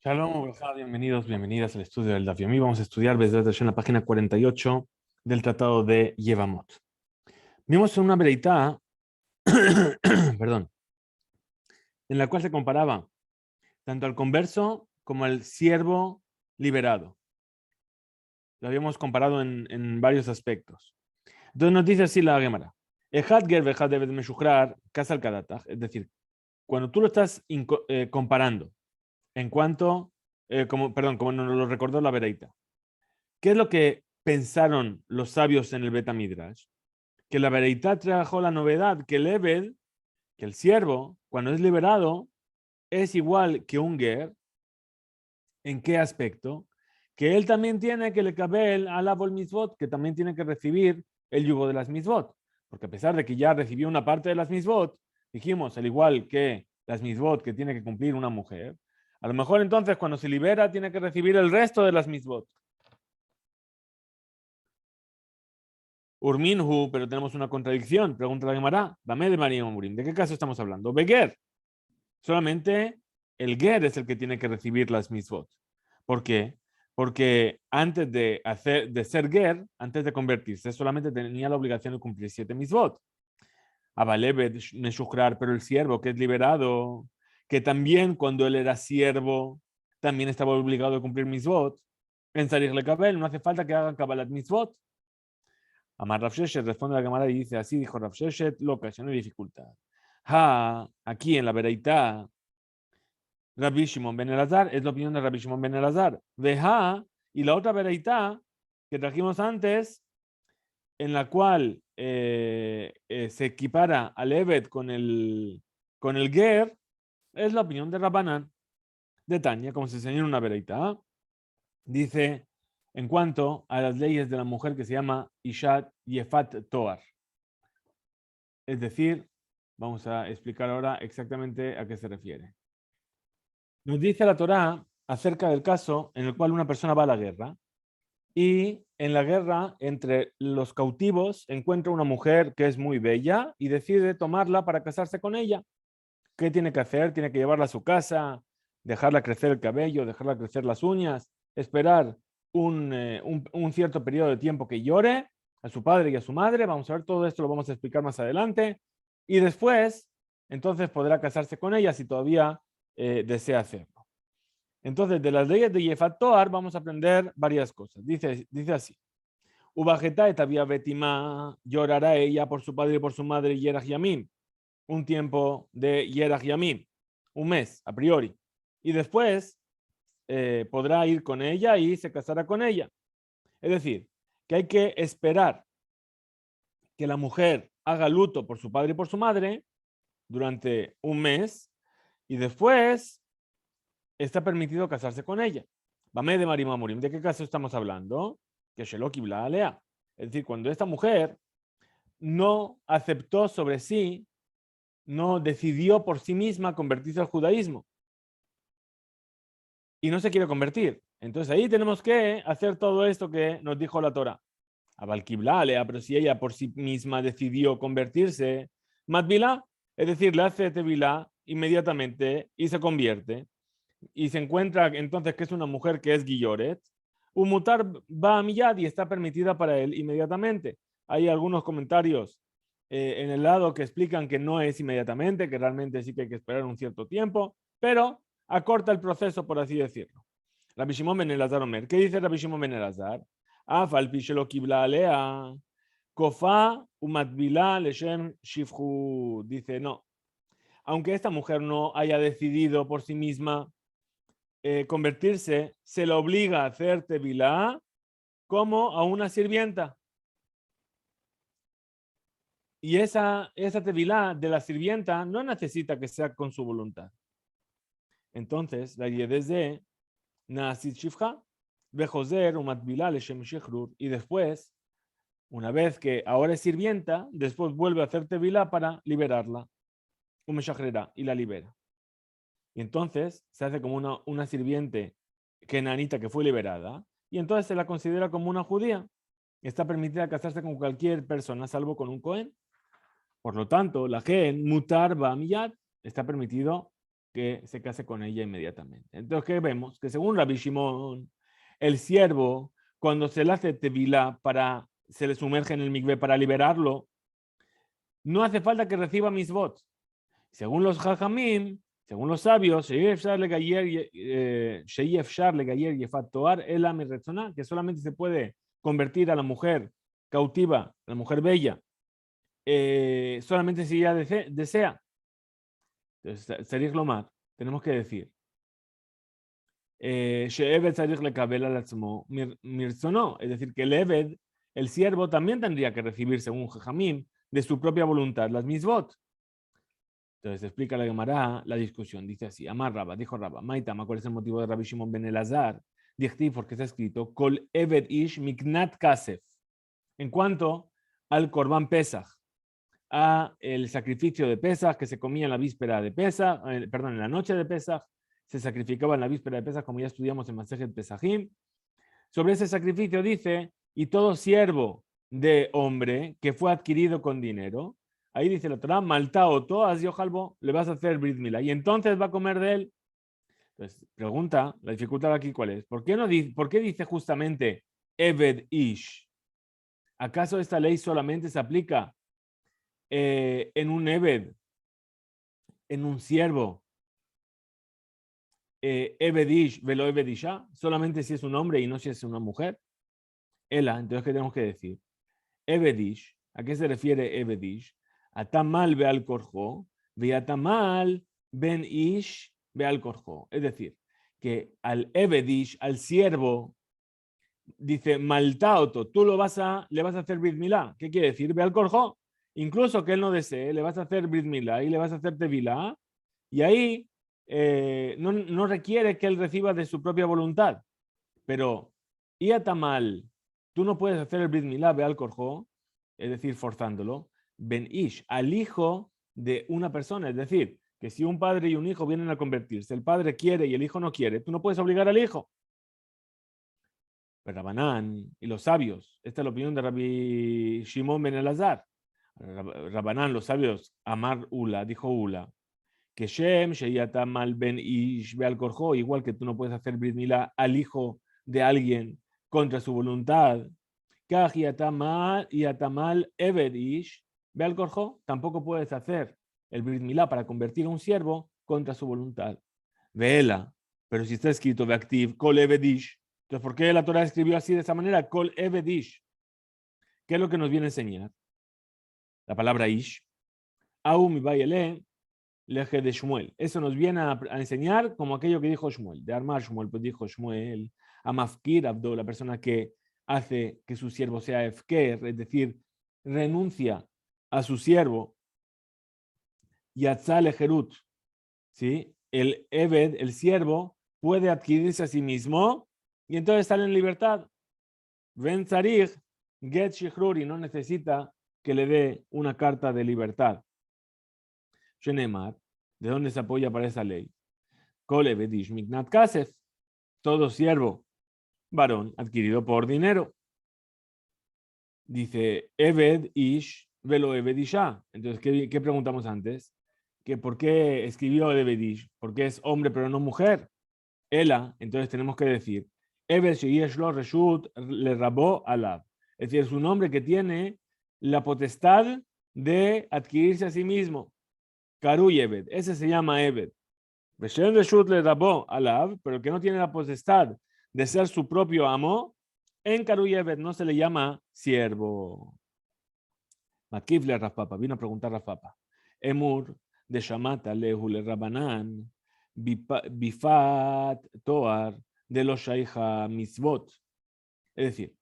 Shalom, Ubrajá, bienvenidos, bienvenidas al estudio del Daf Yomi. Vamos a estudiar desde en la página 48 del Tratado de Yevamot. Vimos una vereitá, perdón, en la cual se comparaba tanto al converso como al siervo liberado. Lo habíamos comparado en varios aspectos. Entonces nos dice así la Gemara. Ejad ger vejad debed meshuchrar kasal kadatach. Es decir, cuando tú lo estás comparando en cuanto, como nos lo recordó la vereitá. ¿Qué es lo que pensaron los sabios en el Beta Midrash? Que la vereitá trajo la novedad que el Eved, que el siervo, cuando es liberado, es igual que un ger. ¿En qué aspecto? Que él también tiene que le cabel a la bol mitzvot, que también tiene que recibir el yugo de las mitzvot. Porque a pesar de que ya recibió una parte de las mitzvot, dijimos, al igual que las mitzvot que tiene que cumplir una mujer, a lo mejor entonces cuando se libera tiene que recibir el resto de las mitzvot. Urminhu, pero tenemos una contradicción. Pregunta la Gemara. Dame de María Murim. ¿De qué caso estamos hablando? Beger. Solamente el ger es el que tiene que recibir las mitzvot. ¿Por qué? Porque antes de ser ger, antes de convertirse, solamente tenía la obligación de cumplir 7 mitzvot. Abalebet Meshuchrar, pero el siervo que es liberado, que también cuando él era siervo, también estaba obligado a cumplir mitzvot. En Sarich Lekabel no hace falta que hagan Kabbalat mitzvot. Amar Rav Sheshet responde a la Gemara y dice, así dijo Rav Sheshet, loca, ya no hay dificultad. Aquí en la Bereitá, Rabbi Shimon ben Elazar, es la opinión de Rabbi Shimon ben Elazar. Y la otra Bereitá que trajimos antes, en la cual se equipara al Evet con el Ger, es la opinión de Rabbanan, de Tania, como se enseña en una Bereitá. Dice, en cuanto a las leyes de la mujer que se llama Ishat Yefat Toar. Es decir, vamos a explicar ahora exactamente a qué se refiere. Nos dice la Torá acerca del caso en el cual una persona va a la guerra y en la guerra entre los cautivos encuentra una mujer que es muy bella y decide tomarla para casarse con ella. ¿Qué tiene que hacer? Tiene que llevarla a su casa, dejarla crecer el cabello, dejarla crecer las uñas, esperar un cierto periodo de tiempo que llore a su padre y a su madre. Vamos a ver todo esto, lo vamos a explicar más adelante. Y después, entonces podrá casarse con ella si todavía desea hacerlo. Entonces, de las leyes de Yefat Toar vamos a aprender varias cosas. Dice así. Ubajeta etavia betima, llorará ella por su padre y por su madre Yerach Yamim. Un tiempo de Yerach Yamim, un mes a priori. Y después podrá ir con ella y se casará con ella. Es decir, que hay que esperar que la mujer haga luto por su padre y por su madre durante un mes y después está permitido casarse con ella. Bame de Marima Murim. ¿De qué caso estamos hablando? Que Sheloki Bla Alea. Es decir, cuando esta mujer no aceptó sobre sí, no decidió por sí misma convertirse al judaísmo y no se quiere convertir. Entonces ahí tenemos que hacer todo esto que nos dijo la Torah. Abalkiblalea, pero si ella por sí misma decidió convertirse, Matbilá, es decir, le hace tevilá inmediatamente y se convierte. Y se encuentra entonces que es una mujer que es Guilloret, Umutar va a Miyad y está permitida para él inmediatamente. Hay algunos comentarios en el lado que explican que no es inmediatamente, que realmente sí que hay que esperar un cierto tiempo, pero acorta el proceso, por así decirlo. Rabbi Shimon ben Elazar Omer. ¿Qué dice Rabbi Shimon ben Elazar? Afal pishelo kibla alea, kofa umatbila leshem shifhu. Dice, no. Aunque esta mujer no haya decidido por sí misma convertirse, se la obliga a hacer tevilá como a una sirvienta. Y esa tevilá de la sirvienta no necesita que sea con su voluntad. Entonces, la idea es de Naasit Shifha, Bejoser, Umatbilá, Leshem Shechrur, y después, una vez que ahora es sirvienta, después vuelve a hacer tevilá para liberarla, Umeshachrera, y la libera. Y entonces se hace como una sirviente kenanita que fue liberada, y entonces se la considera como una judía. Está permitida casarse con cualquier persona, salvo con un cohen. Por lo tanto, la gen mutar va miyad, está permitido que se case con ella inmediatamente. Entonces, ¿qué vemos? Que según Rabbi Shimon, el siervo, cuando se le hace tevilá se le sumerge en el mikveh para liberarlo, no hace falta que reciba misvot. Según los jajamim, según los sabios, que solamente se puede convertir a la mujer cautiva, a la mujer bella, solamente si ella desea. Entonces, Tzarich Lomar, tenemos que decir, she'eved tzarich lekabel al atzmo mirzono, es decir, que el eved, el siervo, también tendría que recibir, según Jajamim, de su propia voluntad las misvot. Entonces explica la Gemara la discusión. Dice así: Amar Rabba, dijo Rabba, Maitama, ¿cuál es el motivo de Rabbi Shimon ben Elazar? Dichtiv, porque está escrito, Kol Eved Ish Miknat Kasef. En cuanto al Korban Pesach, a el sacrificio de Pesach que se comía en la víspera de Pesach, perdón, en la noche de Pesach, se sacrificaba en la víspera de Pesach, como ya estudiamos en Masejet Pesachim. Sobre ese sacrificio dice, y todo siervo de hombre que fue adquirido con dinero, ahí dice la Torah, maltao toas y ojalvo, le vas a hacer brit mila, y entonces va a comer de él. Entonces, pregunta, la dificultad aquí cuál es. ¿Por qué dice justamente Eved Ish? ¿Acaso esta ley solamente se aplica en un Eved, en un siervo, Eved Ish, velo Eved Isha, solamente si es un hombre y no si es una mujer? Ela, entonces, ¿qué tenemos que decir? Eved Ish, ¿a qué se refiere Eved Ish? Atamal ve al korjo, ve atamal ben ish ve al korjo. Es decir, que al Eved Ish, al siervo, dice maltaoto, tú le vas a hacer brit milá. ¿Qué quiere decir? Ve al korjo. Incluso que él no desee, le vas a hacer brit milá y le vas a hacer tevilá. Y ahí no requiere que él reciba de su propia voluntad. Pero, y atamal, tú no puedes hacer el brit milá, ve al korjo, es decir, forzándolo, ben ish, al hijo de una persona. Es decir, que si un padre y un hijo vienen a convertirse, el padre quiere y el hijo no quiere, tú no puedes obligar al hijo. Pero Rabanán y los sabios, esta es la opinión de Rabbi Shimon ben Elazar. Rabanán, los sabios, Amar Ula, dijo Ula, que Shem, Sheyatamal ben ish ve al korjo, igual que tú no puedes hacer brit milá al hijo de alguien contra su voluntad. Kaj y atamal Eved Ish, ve al korjo, tampoco puedes hacer el brit milá para convertir a un siervo contra su voluntad. Vela, pero si está escrito Beactiv, Kol Eved Ish, entonces ¿por qué la Torah escribió así de esa manera? Kol Eved Ish. ¿Qué es lo que nos viene a enseñar? La palabra Ish. Au mi bayele leje de Shmuel. Eso nos viene a enseñar como aquello que dijo Shmuel. De armar Shmuel, pues dijo Shmuel, Amafkir Abdo, la persona que hace que su siervo sea efker, es decir, renuncia a su siervo, Yatzal Ejerut, ¿sí? El Eved, el siervo, puede adquirirse a sí mismo y entonces sale en libertad. Ben Tzarich, Get Shichruri, no necesita que le dé una carta de libertad. Shenemar, ¿de dónde se apoya para esa ley? Kol Eved Ish Miknat Kasef, todo siervo varón adquirido por dinero. Dice Eved Ish velo Eved Isha. Entonces, ¿qué preguntamos antes? Que ¿por qué escribió Eved Ish? Porque es hombre pero no mujer. Ela, entonces tenemos que decir Eved Sheyesh lo Reshut le rabó alab. Es decir, es un hombre que tiene la potestad de adquirirse a sí mismo. Karuy Eved, ese se llama Eved. Veshen Reshut le rabó alab, pero el que no tiene la potestad de ser su propio amo, en Karuy Eved no se le llama siervo. Makif le Rafapa, vino a preguntar a Rafapa. Emur de Shamata lehu le Rabanán, bifat toar de los shaija misvot. Es decir,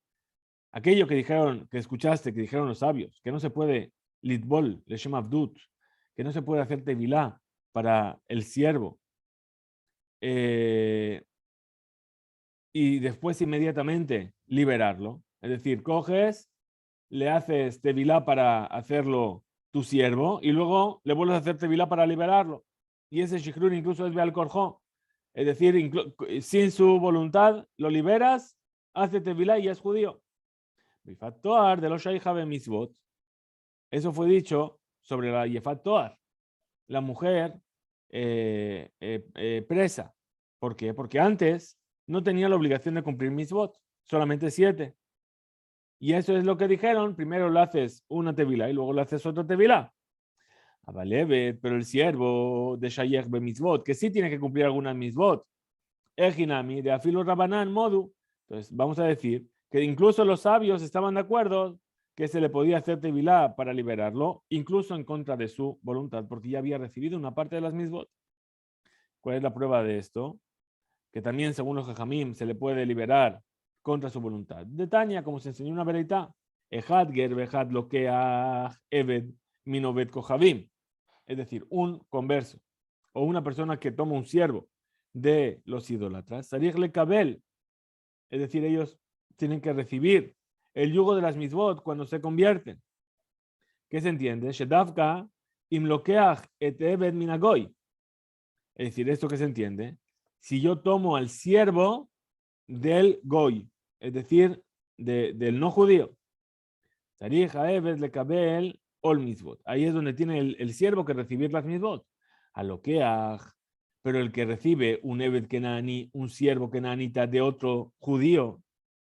aquello que dijeron, que escuchaste, que dijeron los sabios, que no se puede litbol, le shem avdut, que no se puede hacer tevilá para el siervo, y después inmediatamente liberarlo. Es decir, coges, le haces tevilá para hacerlo tu siervo y luego le vuelves a hacer tevilá para liberarlo. Y ese shikrur incluso es beal korjo. Es decir, sin su voluntad lo liberas, hace tevilá y es judío. Yefat Toar de los shaija misvot. Eso fue dicho sobre la Yefat Toar. La mujer presa. ¿Por qué? Porque antes no tenía la obligación de cumplir mitzvot, solamente 7. Y eso es lo que dijeron, primero lo haces una tevilá y luego lo haces otra tevilá. Abalevet, pero el siervo de Shayech be mitzvot, que sí tiene que cumplir algunas mitzvot, Ejinami, de Afilo Rabanán, Modu. Entonces, vamos a decir que incluso los sabios estaban de acuerdo que se le podía hacer tevilá para liberarlo, incluso en contra de su voluntad, porque ya había recibido una parte de las mitzvot. ¿Cuál es la prueba de esto? Que también, según los Jajamim, se le puede liberar contra su voluntad. De Tania, como se enseñó una vereita, Ejad ger vejad lokeach eved minobed kohavim. Es decir, un converso o una persona que toma un siervo de los idólatras, sarich le kabel, es decir, ellos tienen que recibir el yugo de las mitzvot cuando se convierten. ¿Qué se entiende? Shedavka imlokeach et eved minagoy. Es decir, esto que se entiende, si yo tomo al siervo del goy, es decir, del no judío, sarich eved le kabel ol mitzvot. Ahí es donde tiene el siervo que recibir las mitzvot. Alokeach, pero el que recibe un Eved Kenani, un siervo kenanita de otro judío,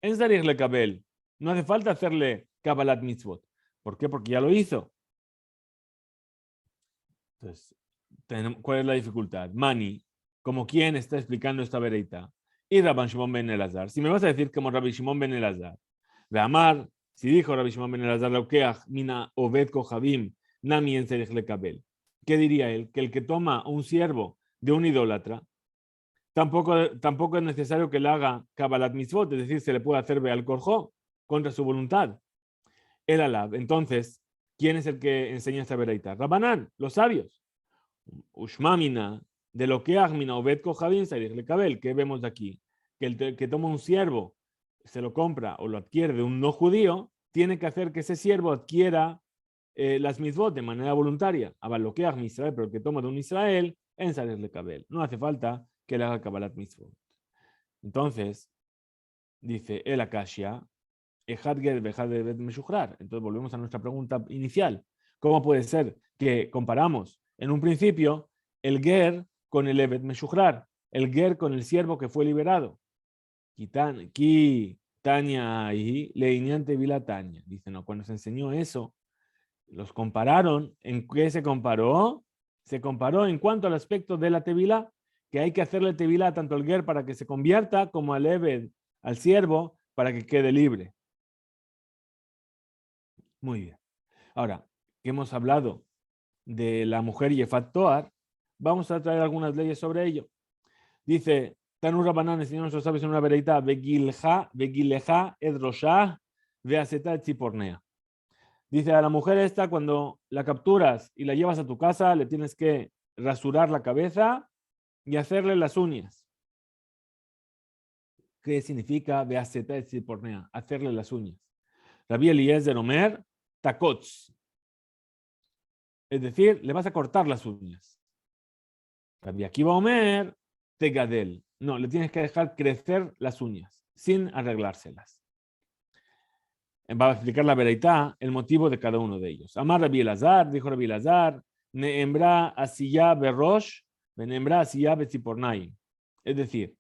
en Zarich le Kabel, no hace falta hacerle Kabbalat Mitzvot. ¿Por qué? Porque ya lo hizo. Entonces, ¿cuál es la dificultad? Mani, como quien está explicando esta vereita, y Rabban Shimon ben Elazar. Si me vas a decir como Rabbi Shimon ben Elazar, de Amar, si dijo Rabbi Shimon ben Elazar, Laukeach mina Oved Kohavim, Nami en Zarich le Kabel. ¿Qué diría él? Que el que toma un siervo de un idólatra, tampoco es necesario que le haga Kabbalat Mitzvot, es decir, se le puede hacer Beal Korjo contra su voluntad. El Alab. Entonces, ¿quién es el que enseña esta vereita? Rabanán, los sabios. Ushmamina, de lo que Agmina Obed Kohavim Sarich le Kabel, que vemos aquí, que el que toma un siervo, se lo compra o lo adquiere de un no judío, tiene que hacer que ese siervo adquiera las mitzvot de manera voluntaria. Abalokeach Israel, pero el que toma de un Israel, en Sarich le Kabel. No hace falta que le haga Kabbalat Mitzvot. Entonces, dice el Akashia, entonces volvemos a nuestra pregunta inicial. ¿Cómo puede ser que comparamos en un principio el ger con el Evet Meshuchrar, el ger con el siervo que fue liberado? Ki Tania ahí, leiniante vila Tania. Dice, no, cuando se enseñó eso, los compararon. ¿En qué se comparó? Se comparó en cuanto al aspecto de la tevilá, que hay que hacerle tevilá tanto al ger para que se convierta como al Eved, al siervo, para que quede libre. Muy bien. Ahora, que hemos hablado de la mujer Yefat Toar, vamos a traer algunas leyes sobre ello. Dice, Tanur Rabanán enseñó a nuestros sabios en una vereita, Vegileja edroshah veaseta et zipornea. Dice, a la mujer esta, cuando la capturas y la llevas a tu casa, le tienes que rasurar la cabeza y hacerle las uñas. ¿Qué significa veaseta et zipornea? Hacerle las uñas. Rabbi Eliezer Omer, takots. Es decir, le vas a cortar las uñas. Rabbi Akiva Omer, tegadel. No, le tienes que dejar crecer las uñas, sin arreglárselas. Va a explicar la vereitá, el motivo de cada uno de ellos. Amar Rabbi Elazar, dijo Rabbi Elazar, neembra asiyah berosh, neembra asiyah betzipornai. Es decir,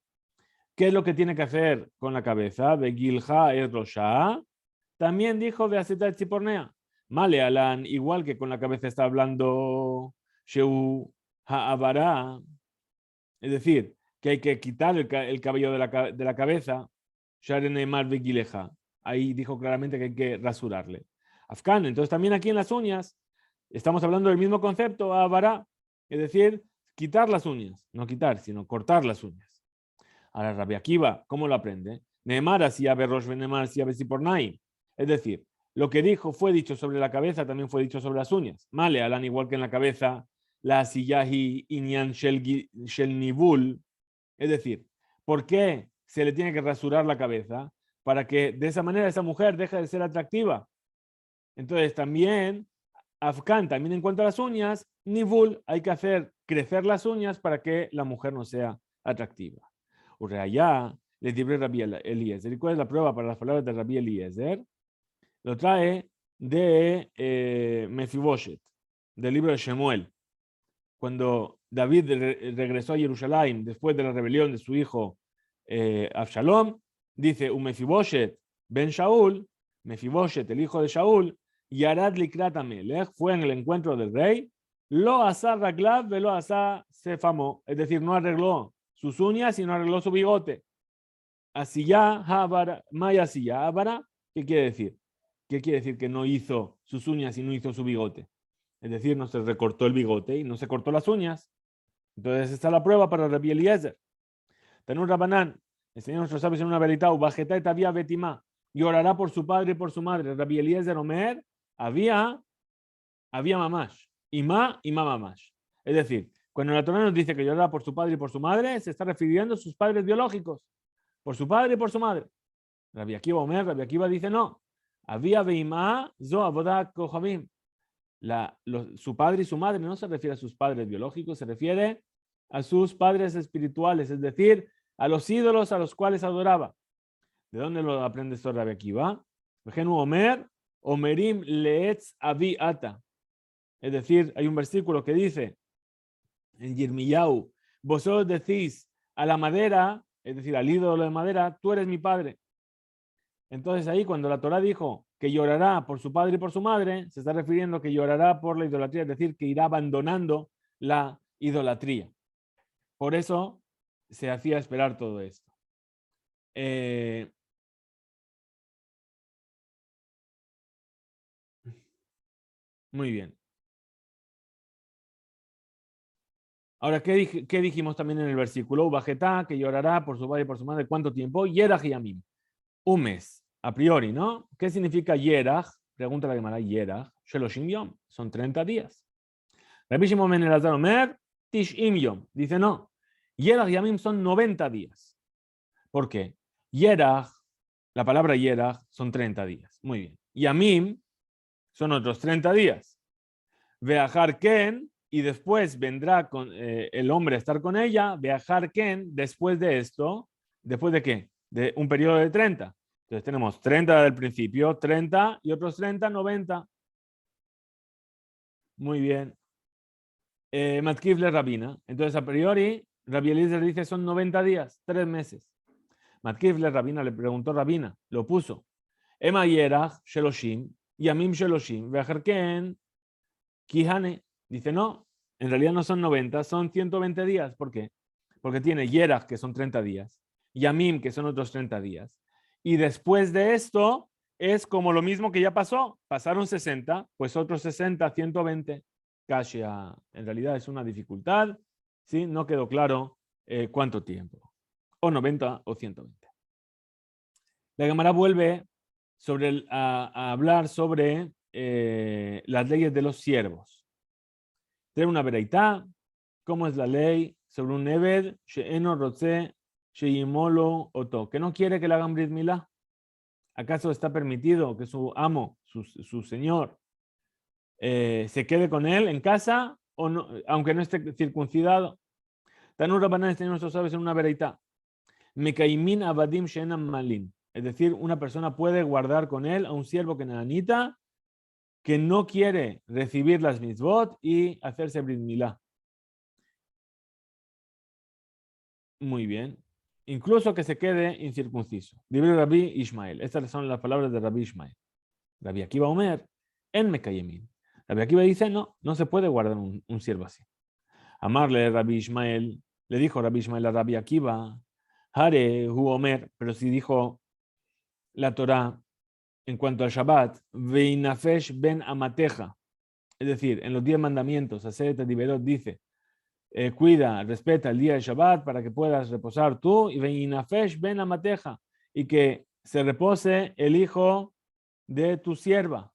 ¿qué es lo que tiene que hacer con la cabeza? Begilja es rosha. También dijo beaseta etzipornea. Male alan, igual que con la cabeza está hablando Sheu Ha'avara, es decir, que hay que quitar el cabello de la cabeza, Sharenemar Begileja. Ahí dijo claramente que hay que rasurarle. Afkan, entonces también aquí en las uñas, estamos hablando del mismo concepto, Ha'avara, es decir, quitar las uñas, no quitar, sino cortar las uñas. Ahora Rabbi Akiva, ¿cómo lo aprende? Neemar así Berosh Benemar así Besipornai. Es decir, lo que dijo fue dicho sobre la cabeza, también fue dicho sobre las uñas. Male, alan igual que en la cabeza, la siyahi inyan shel nivul. Es decir, ¿por qué se le tiene que rasurar la cabeza? Para que de esa manera esa mujer deje de ser atractiva. Entonces también, Afkan, también en cuanto a las uñas, nivul, hay que hacer crecer las uñas para que la mujer no sea atractiva. Ureayá, le dibré Rabbi Eliezer. ¿Y cuál es la prueba para las palabras de Rabbi Eliezer? Lo trae de Mefiboshet, del libro de Shemuel. cuando David regresó a Jerusalén después de la rebelión de su hijo Absalom, dice, Mefiboshet ben Shaul, Mefiboshet, el hijo de Shaul, Yarad Likrat Amelech, fue en el encuentro del rey, lo asá Raglav, lo asá Sefamo, es decir, no arregló sus uñas y no arregló su bigote. Así ya, Maya así ya, ¿qué quiere decir? ¿Qué quiere decir que no hizo sus uñas y no hizo su bigote? Es decir, no se recortó el bigote y no se cortó las uñas. Entonces está la prueba para Rabbi Eliezer. Tenur Rabanán, enseñó a nuestros sabios en una veritad, Bajeta et había Betimá, llorará por su padre y por su madre. Rabbi Eliezer Omer, había mamash, y ma mamash. Es decir, cuando la Torá nos dice que llorará por su padre y por su madre, se está refiriendo a sus padres biológicos, por su padre y por su madre. Rabbi Akiva Omer, Rabbi Akiva dice no. Había beimá zo avodat kohavim. Su padre y su madre no se refiere a sus padres biológicos, se refiere a sus padres espirituales, es decir, a los ídolos a los cuales adoraba. ¿De dónde lo aprende esto Rabbi Akiva? Vejenu Omer, Omerim leetz avi ata. Es decir, hay un versículo que dice en Yirmiyahu, vosotros decís a la madera, es decir, al ídolo de madera, tú eres mi padre. Entonces ahí cuando la Torá dijo que llorará por su padre y por su madre, se está refiriendo que llorará por la idolatría, es decir, que irá abandonando la idolatría. Por eso se hacía esperar todo esto. Muy bien. Ahora, ¿qué dijimos también en el versículo? Bajetá, que llorará por su padre y por su madre, ¿cuánto tiempo? Yeraj y Yamim. Un mes, a priori, ¿no? ¿Qué significa Yeraj? Pregunta la Gemara, Yeraj. Sheloshim Yom, son 30 días. Rabbi Shimon ben Elazar Omer, Tish'im Yom. Dice no. Yeraj y Yamim son 90 días. ¿Por qué? Yeraj, la palabra Yeraj son 30 días. Muy bien. Yamim son otros 30 días. Veajar Ken, y después vendrá el hombre a estar con ella. Veajar Ken, después de esto, ¿después de qué? De un periodo de 30. Entonces tenemos 30 del principio, 30 y otros 30, 90. Muy bien. Matkifle Rabina. Entonces a priori, Rabbi Eliezer dice son 90 días, 3 meses. Matkifle Rabina le preguntó Rabina, lo puso. Ema Yerach Sheloshim, Yamim Sheloshim, Veajar Ken, Kihane. Dice, no, en realidad no son 90, son 120 días. ¿Por qué? Porque tiene Yerach, que son 30 días, Yamim, que son otros 30 días. Y después de esto, es como lo mismo que ya pasó. Pasaron 60, pues otros 60, 120. Kashia, en realidad es una dificultad, ¿sí? No quedó claro cuánto tiempo. O 90 o 120. La Gemara vuelve a hablar sobre las leyes de los siervos. Tiene una vereitá, ¿cómo es la ley sobre un neved, she'eno rotze, she'imolo oto, que no quiere que le hagan brit milá? ¿Acaso está permitido que su amo, su señor, se quede con él en casa, o no, aunque no esté circuncidado? Tanur Rabanán está en nuestros sabios en una vereitá. Mekaimin abadim she'enam malin. Es decir, una persona puede guardar con él a un siervo kenanita que no quiere recibir las mitzvot y hacerse brit milá. Muy bien. Incluso que se quede incircunciso. Dice Rabbi Ishmael. Estas son las palabras de Rabbi Ishmael. Rabbi Akiva Omer, en Mekayemin. Rabbi Akiva dice, no se puede guardar un siervo así. Amarle Rabbi Ishmael, le dijo Rabbi Ishmael a Rabbi Akiva, Hare hu Omer, pero si dijo la Torá en cuanto al Shabbat, Veinafesh ben amateja, es decir, en los 10 mandamientos, Aseret Diberot dice, cuida, respeta el día de Shabbat para que puedas reposar tú, y Veinafesh ben amateja, y que se repose el hijo de tu sierva.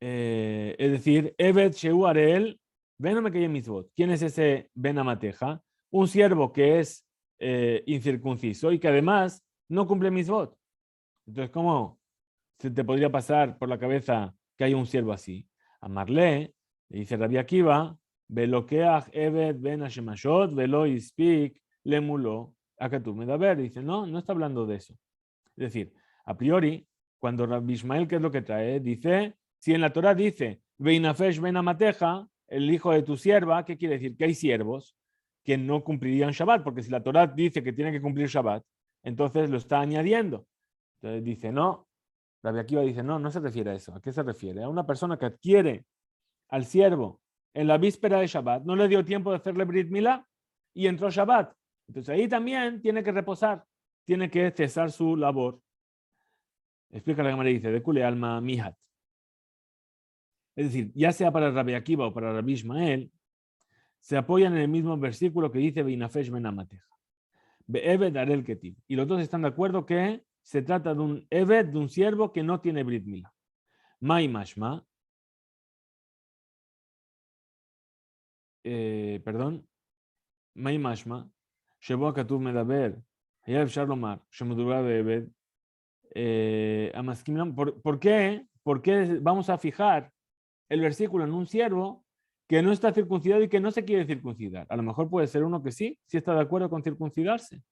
Es decir, Evet Sheu Arel, Benome que mitzvot. ¿Quién es ese Ben Amateja? Un siervo que es incircunciso y que además no cumple mitzvot. Entonces, ¿cómo se te podría pasar por la cabeza que hay un siervo así? Amarle, le dice Rabbi Akiva, Velokeach Evet Ben Hashemashot, Velo Ispik, Lemulo, Akatu Medaber. Dice, no está hablando de eso. Es decir, a priori, cuando Rabbi Ishmael, ¿qué es lo que trae? Dice, si en la Torah dice, Veinafesh ben Amateja, el hijo de tu sierva, ¿qué quiere decir? Que hay siervos que no cumplirían Shabbat, porque si la Torah dice que tiene que cumplir Shabbat, entonces lo está añadiendo. Entonces dice, no, Rabbi Akiva dice, no, no se refiere a eso. ¿A qué se refiere? A una persona que adquiere al siervo en la víspera de Shabbat, no le dio tiempo de hacerle Brit Milá y entró Shabbat. Entonces ahí también tiene que reposar, tiene que cesar su labor. Explica la Gemara, dice, de Kule Alma Mihat. Es decir, ya sea para Rabbi Akiva o para Rabbi Ishmael, se apoyan en el mismo versículo que dice Veinafesh ben Amateja. Be'eved arel ketiv. Y los dos están de acuerdo que se trata de un Eved, de un siervo que no tiene Brit Milá. Mai mashma, perdón, Mai mashma, שבו הכתוב מדבר, היה אפשר לומר שמדובר בעבד, המסכים להם, ¿por qué vamos a fijar el versículo en un siervo que no está circuncidado y que no se quiere circuncidar? A lo mejor puede ser uno que sí está de acuerdo con circuncidarse.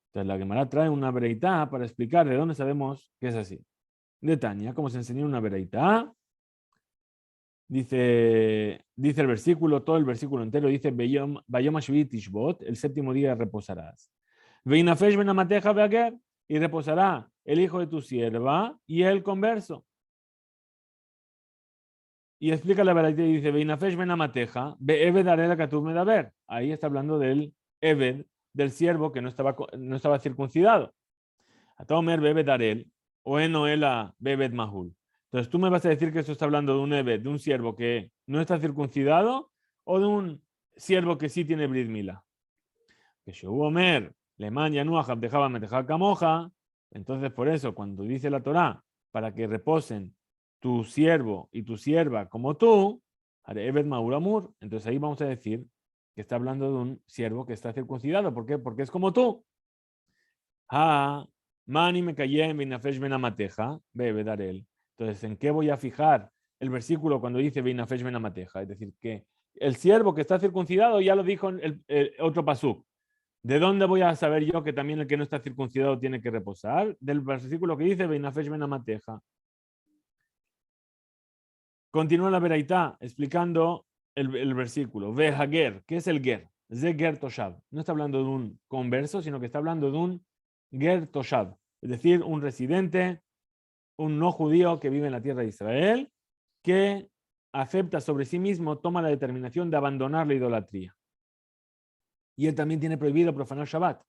Entonces la Gemara trae una vereitá para explicar de dónde sabemos que es así. De Tania, como se enseñó una vereitá, dice el versículo, todo el versículo entero dice Bayom Hashvit Tishbot, el séptimo día reposarás. Veinafesh ben Amateja ve'ager, y reposará el hijo de tu sierva y el converso. Y explica la verdad y dice Veinafesh ben Amateja be'eved arel katuv medaber. Ahí está hablando del Eved, del siervo que no estaba circuncidado. Atomer be'eved arel o enoela be'eved mahul. Entonces tú me vas a decir que esto está hablando de un Eved, de un siervo que no está circuncidado, o de un siervo que sí tiene Brit Milá. Que Shehu Omer, Leman Yanuach Abdejaba Metejá Camoja. Entonces por eso cuando dice la Torá, para que reposen tu siervo y tu sierva como tú, haré Eved Maur Amur. Entonces ahí vamos a decir que está hablando de un siervo que está circuncidado. ¿Por qué? Porque es como tú. Mani me callé en Binafesh Ben Amateja, bebe Darel. Entonces, ¿en qué voy a fijar el versículo cuando dice Binafesh Ben Amateja? Es decir, que el siervo que está circuncidado ya lo dijo en el otro pasuk. ¿De dónde voy a saber yo que también el que no está circuncidado tiene que reposar? Del versículo que dice Binafesh Ben Amateja. Continúa la veraitá explicando el versículo. Ve Hager, ¿qué es el Ger? Ze Ger Toshav. No está hablando de un converso, sino que está hablando de un Ger Toshav, es decir, un residente, un no judío que vive en la tierra de Israel, que acepta sobre sí mismo, toma la determinación de abandonar la idolatría. Y él también tiene prohibido profanar Shabbat.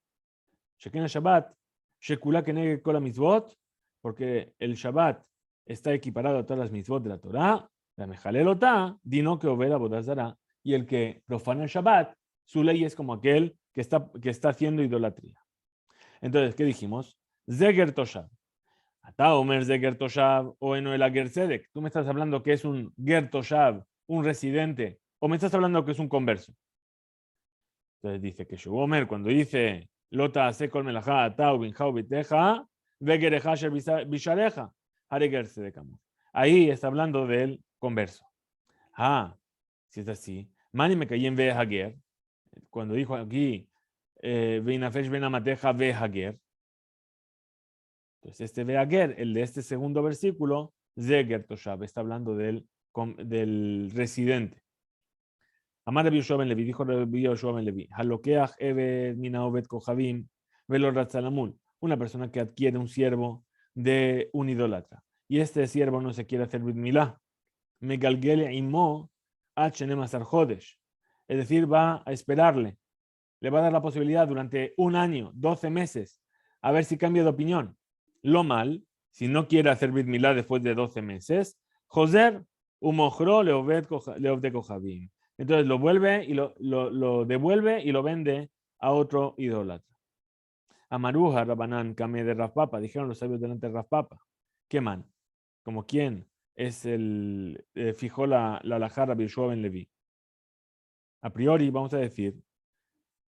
Sheken Shabbat, Shekula Keneged Kol HaMitzvot, porque el Shabbat está equiparado a todas las mitzvot de la Torah, la Mejalelotá, Dino que Obed Avodah Zará, y el que profana el Shabbat, su ley es como aquel que está haciendo idolatría. Entonces, ¿qué dijimos? Zeger Toshav. Ata Omer Zeger Toshav o Enoel Ager Tzedek. Tú me estás hablando que es un Ger Toshav, un residente, o me estás hablando que es un converso. Entonces dice que Shehu Omer, cuando dice Lota Sekol Melajá Atau Binjau Biteja, Vegereja Bishareja, Hareger Tzedek Amor. Ahí está hablando del converso. Si es así, Mani me caí en Ve Hager, cuando dijo aquí Veinafesh Ben Amateja Ve Hager. Entonces, este Veager, el de este segundo versículo, Zeger Toshav, está hablando del residente. Amar Rabbi Yoshua ben Levi, dijo Rabbi Yoshua ben Levi, Halokeach Eved Mina Obed Kohavim Velo Ratzalamul, una persona que adquiere un siervo de un idólatra, y este siervo no se quiere hacer Brit Milá, Megalgele Imo Achenem Asar Jodesh, es decir, va a esperarle, le va a dar la posibilidad durante un año, 12 meses, a ver si cambia de opinión. Lo mal, si no quiere hacer Brit Milá después de 12 meses, Joser, Umojro, Leovde Kohavim. Entonces lo vuelve y lo devuelve y lo vende a otro idólatra. Amaruja, Rabanán, Kame de Rafpapa, dijeron los sabios delante de Rafpapa. ¿Qué man? Como quién es fijó la halajá Rabbi Yoshua ben Levi. A priori vamos a decir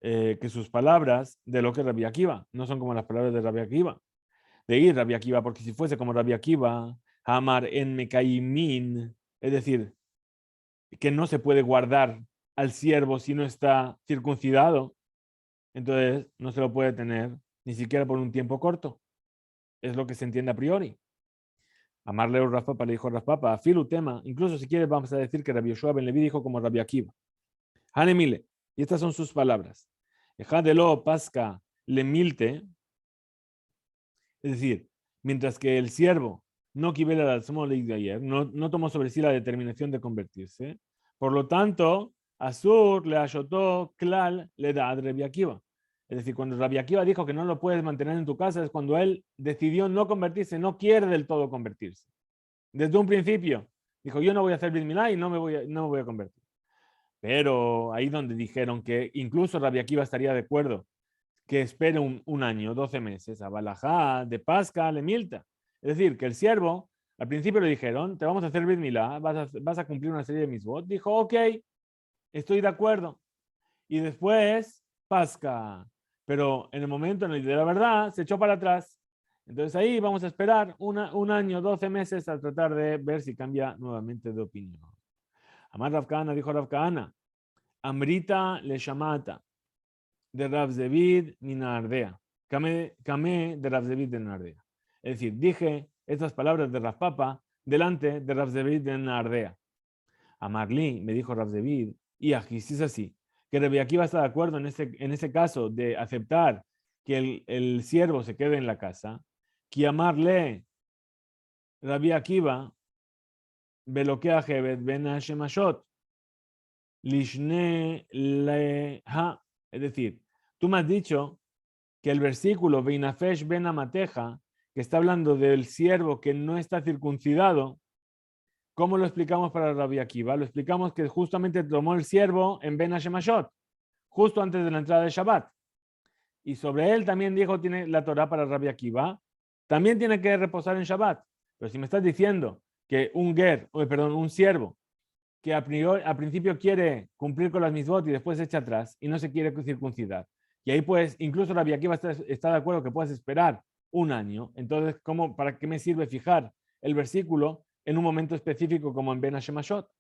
que sus palabras de lo que es Rabbi Akiva no son como las palabras de Rabbi Akiva. De ir Rabbi Akiva, porque si fuese como Rabbi Akiva, Amar en Mekaimin, es decir, que no se puede guardar al siervo si no está circuncidado, entonces no se lo puede tener ni siquiera por un tiempo corto. Es lo que se entiende a priori. Amarle Rav Papa le dijo Rav Papa, Filu tema, incluso si quieres vamos a decir que Rabbi Yoshua ben Levi dijo como Rabbi Akiva. Hanemile, y estas son sus palabras. Ejadelo pasca le milte, es decir, mientras que el siervo no kibela la de ayer, no tomó sobre sí la determinación de convertirse, por lo tanto, Asur le ayotó klal le da a Rabbi Akiva. Es decir, cuando Rabbi Akiva dijo que no lo puedes mantener en tu casa, es cuando él decidió no convertirse, no quiere del todo convertirse. Desde un principio, dijo, yo no voy a hacer Brit Milá y no me voy a convertir. Pero ahí donde dijeron que incluso Rabbi Akiva estaría de acuerdo que espere un año, 12 meses, a Balajá, de Pasca, le milta. Es decir, que el siervo, al principio le dijeron, te vamos a hacer Brit Milá, vas a cumplir una serie de misbot. Dijo, ok, estoy de acuerdo. Y después, Pasca. Pero en el momento en el de la verdad, se echó para atrás. Entonces ahí vamos a esperar un año, 12 meses a tratar de ver si cambia nuevamente de opinión. Amar Rav Kahana, dijo Rav Kahana, Amrita le llamata de Rav Zevid Minardea. Kame de Rav Zevid de Nardea. Es decir, dije estas palabras de Rav Papa delante de Rav Zevid de Nardea. Amarli, me dijo Rav Zevid, y aquí si es así, que Rabbi Akiva está de acuerdo en ese caso de aceptar que el siervo se quede en la casa, que amarle Rabbi Akiva Belokea Jebet Ben Hashemashot Lishne Leha. Es decir, tú me has dicho que el versículo Veinafesh Ben Amateja, que está hablando del siervo que no está circuncidado, ¿cómo lo explicamos para Rabbi Akiva? Lo explicamos que justamente tomó el siervo en Ben Hashemashot, justo antes de la entrada de Shabbat. Y sobre él también dijo, tiene la Torah para Rabbi Akiva, también tiene que reposar en Shabbat. Pero si me estás diciendo que un siervo que a principio quiere cumplir con las misbot y después se echa atrás y no se quiere circuncidar, y ahí pues incluso Rabbi Akiva está de acuerdo que puedes esperar un año, entonces ¿para qué me sirve fijar el versículo en un momento específico como en Ben Hashemashot?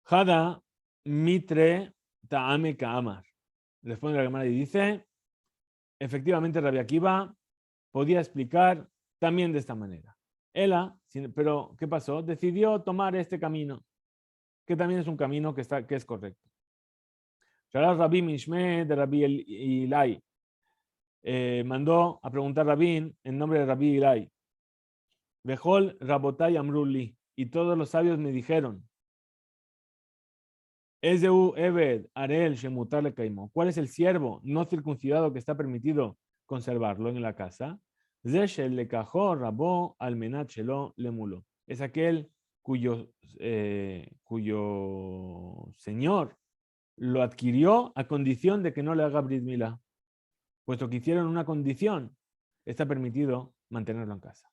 Hada mitre ta'ame ka'amar. Responde la Gemara y dice, efectivamente Rabbi Akiva podía explicar también de esta manera. Pero ¿qué pasó? Decidió tomar este camino, que también es un camino que es correcto. Rabbi Mishme de Rabbi Ilai mandó a preguntar a Rabin en nombre de Rabbi Ilai. Vejol Rabotai Amruli, y todos los sabios me dijeron, Ezeu Eved Arel Shemutar le Caimó. ¿Cuál es el siervo no circuncidado que está permitido conservarlo en la casa? Zeshel le cajó Rabó Almenat Shelo le mulo. Es aquel cuyo señor lo adquirió a condición de que no le haga Brit Milá. Puesto que hicieron una condición, está permitido mantenerlo en casa.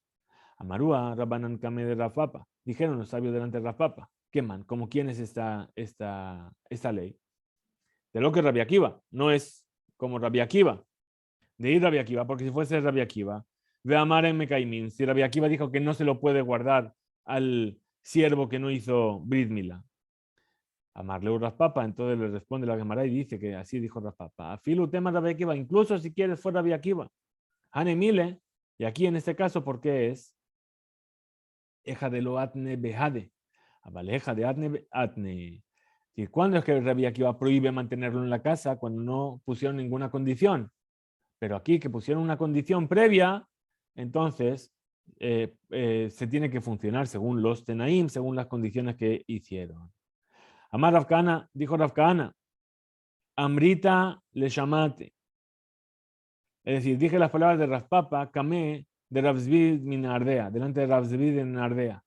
Amarúa Rabbanan Kame de Rav Papa. Dijeron los sabios delante de Rav Papa. ¿Qué man? ¿Cómo quién es esta ley? De lo que Rabbi Akiva. No es como Rabbi Akiva. De ir Rabbi Akiva, porque si fuese Rabbi Akiva, ve amar en Mekaimin. Si Rabbi Akiva dijo que no se lo puede guardar al siervo que no hizo Brit Milá. Amarle Rav Papa, entonces le responde la Gemara y dice que así dijo Rav Papa. Afilu tema Rabbi Akiva, incluso si quieres fue Rabbi Akiva. Hanemile, y aquí en este caso, ¿por qué es? Eja de lo atne behade. Abaleja de atne atne. ¿Y cuándo es que el Rabbi Akiva prohíbe mantenerlo en la casa? Cuando no pusieron ninguna condición. Pero aquí que pusieron una condición previa, entonces se tiene que funcionar según los tenaim, según las condiciones que hicieron. Amar Rav Kahana, dijo Rav Kahana, Amrita le llamate. Es decir, dije las palabras de Rav Papa, Kameh, de Rav Zvid Minardea, delante de Rav Zvid en Nardea.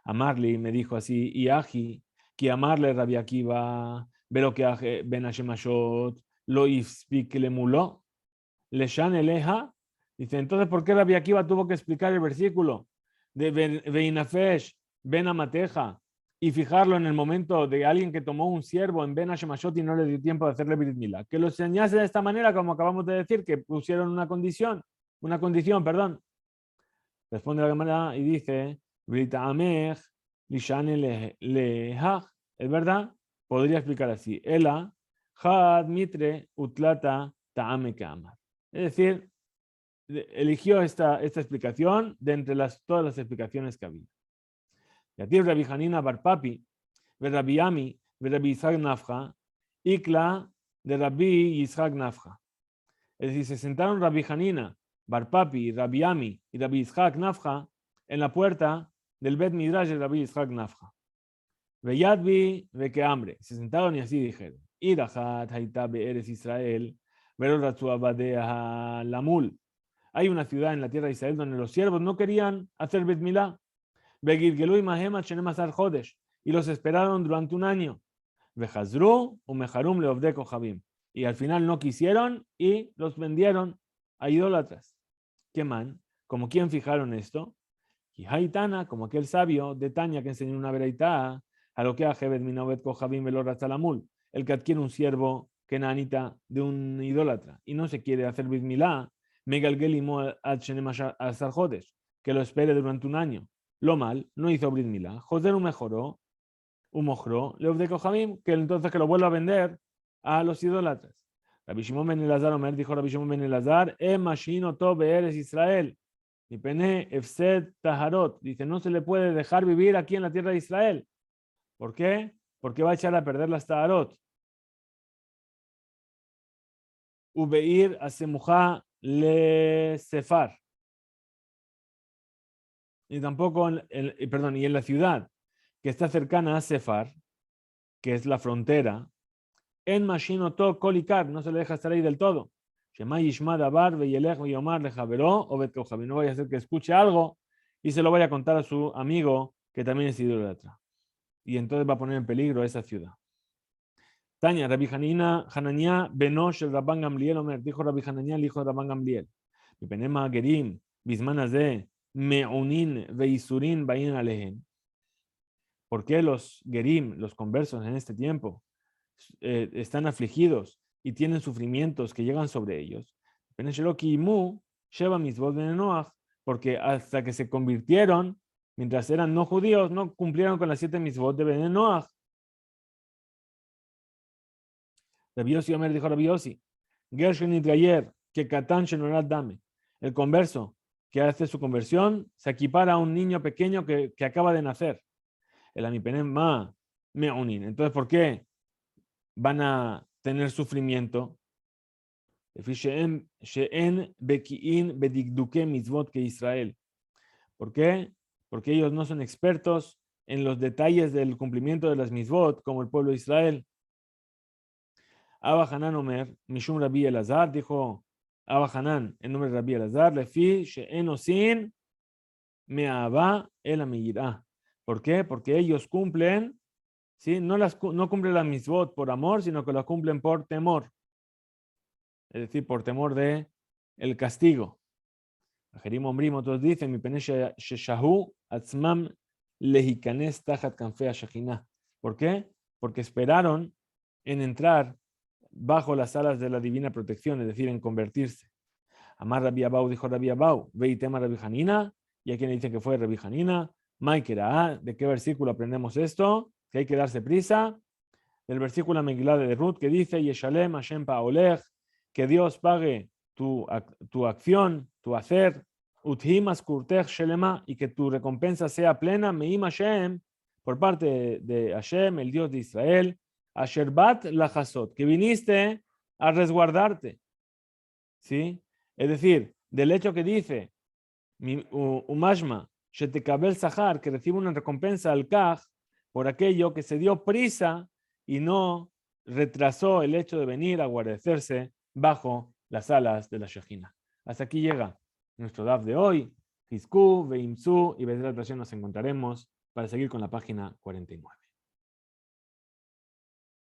Amarli me dijo así, y Aji, que amarle Rabbi Akiva, pero que Ben Hashemashot, lo ispik le muló, le shan eleja. Dice, entonces, ¿por qué Rabbi Akiva tuvo que explicar el versículo de Veinafesh, Ben Amateja, y fijarlo en el momento de alguien que tomó un siervo en Ben Hashemashot y no le dio tiempo de hacerle Brit Milá? Que lo enseñase de esta manera, como acabamos de decir, que pusieron una condición, perdón. Responde la Gemara y dice, Brita Amech, Lishane Lehach. Es verdad, podría explicar así. Ela, Had Mitre, Utlata, ta'ame ka'amar. Es decir, eligió esta explicación de entre todas las explicaciones que había. Yatir Rabbi Hanina bar Papi, ve Rabbi Ami, ve Rabbi Yitzhak Nafja, Ikla de Rabbi Yitzhak Nafja. Es decir, se sentaron Rabbi Hanina, bar Papi, Rabbi Ami y Rabbi Yitzhak Nafja en la puerta del Bet Midrash de Rabbi Yitzhak Nafja. Ve Yadbi, ve que hambre. Se sentaron y así dijeron: Irachat haita be'eres Israel, velo ratzu abadea lamul. Hay una ciudad en la tierra de Israel donde los siervos no querían hacer Bet Milá. Begilgelú y Mahema Shenemazar Jodesh. Y los esperaron durante un año. Vejazru umeharum leovde kohabim. Y al final no quisieron y los vendieron a idólatras. ¿Qué man? ¿Como quién fijaron esto? Y Haitana, como aquel sabio de Tania que enseñó una vereitá, a lo que hace Bedminovet kohabim velorazalamul. El que adquiere un siervo kenanita de un idólatra y no se quiere hacer Bet Milá, Megalgelimo ad Shenemazar Jodesh, que lo espere durante un año. Lo mal, no hizo Brit Milá. José no mejoró, Leov Kohabim, que entonces que lo vuelva a vender a los idólatras. Rabbi Shimon ben Elazar Omer, dijo Rabbi Shimon ben Elazar, Mashino to be'eres Israel. Mi pene efsed taharot. Dice, no se le puede dejar vivir aquí en la tierra de Israel. ¿Por qué? Porque va a echar a perder las taharot. Ubeir asemuja le sefar. Y tampoco, y en la ciudad que está cercana a Sefar, que es la frontera, en Mashinoto Kolikar, no se le deja estar ahí del todo. No vaya a ser que escuche algo y se lo vaya a contar a su amigo que también es idólatra. Y entonces va a poner en peligro esa ciudad. Tania, Rabbi Hanania, Benosh, el Rabban Gamliel, Omer, dijo Rabbi Hanania, el hijo de Rabban Gamliel. Mi penema Gerim, Bismanazé, Meunin, Veisurin, Bain Alejen. ¿Por qué los Gerim, los conversos en este tiempo, están afligidos y tienen sufrimientos que llegan sobre ellos? Porque hasta que se convirtieron, mientras eran no judíos, no cumplieron con las 7 mitzvot de Ben Noach. Rabbi Yossi Omer dijo Rabbi Yossi, Gershon Itgayer, que Katan Shenorat Dame. El converso que hace su conversión se equipara a un niño pequeño que acaba de nacer. El amipenem ma meunin. Entonces, ¿por qué van a tener sufrimiento? ¿Por qué? Porque ellos no son expertos en los detalles del cumplimiento de las mitzvot como el pueblo de Israel. Abba Hanan Omer, Mishum Rabbi Elazar, dijo Abba Hanan en nombre de Rabbi Elazar, Lefi she'en osin me'ava el amiyirah. ¿Por qué? Porque ellos cumplen, ¿sí? No cumplen la mitzvot por amor, sino que la cumplen por temor. Es decir, por temor de el castigo. Ajerim Ombrim, otros dicen, mi pene sheshahu atzmam lehikanes tajat kanfea shechinah. ¿Por qué? Porque esperaron en entrar bajo las alas de la divina protección, es decir, en convertirse. Amar Rabbi Abau, dijo Rabbi Abau, ve y tema Rabbi Hanina, y hay quien dice que fue Rabbi Hanina. Maikera, ¿de qué versículo aprendemos esto? Que hay que darse prisa. Del versículo Megilá de Ruth que dice, Yeshalem Hashem Pa'olech, que Dios pague tu acción, tu hacer, Uthim Askurtech Shelema, y que tu recompensa sea plena, Meim Hashem, por parte de Hashem, el Dios de Israel, Asherbat Lachasot, que viniste a resguardarte. ¿Sí? Es decir, del hecho que dice, Umashma, Shetekabel Sahar, que recibe una recompensa al Kaj por aquello que se dio prisa y no retrasó el hecho de venir a guarecerse bajo las alas de la Shejina. Hasta aquí llega nuestro DAF de hoy. Hizku, Veimsu y Bezrat Hashem nos encontraremos para seguir con la página 49.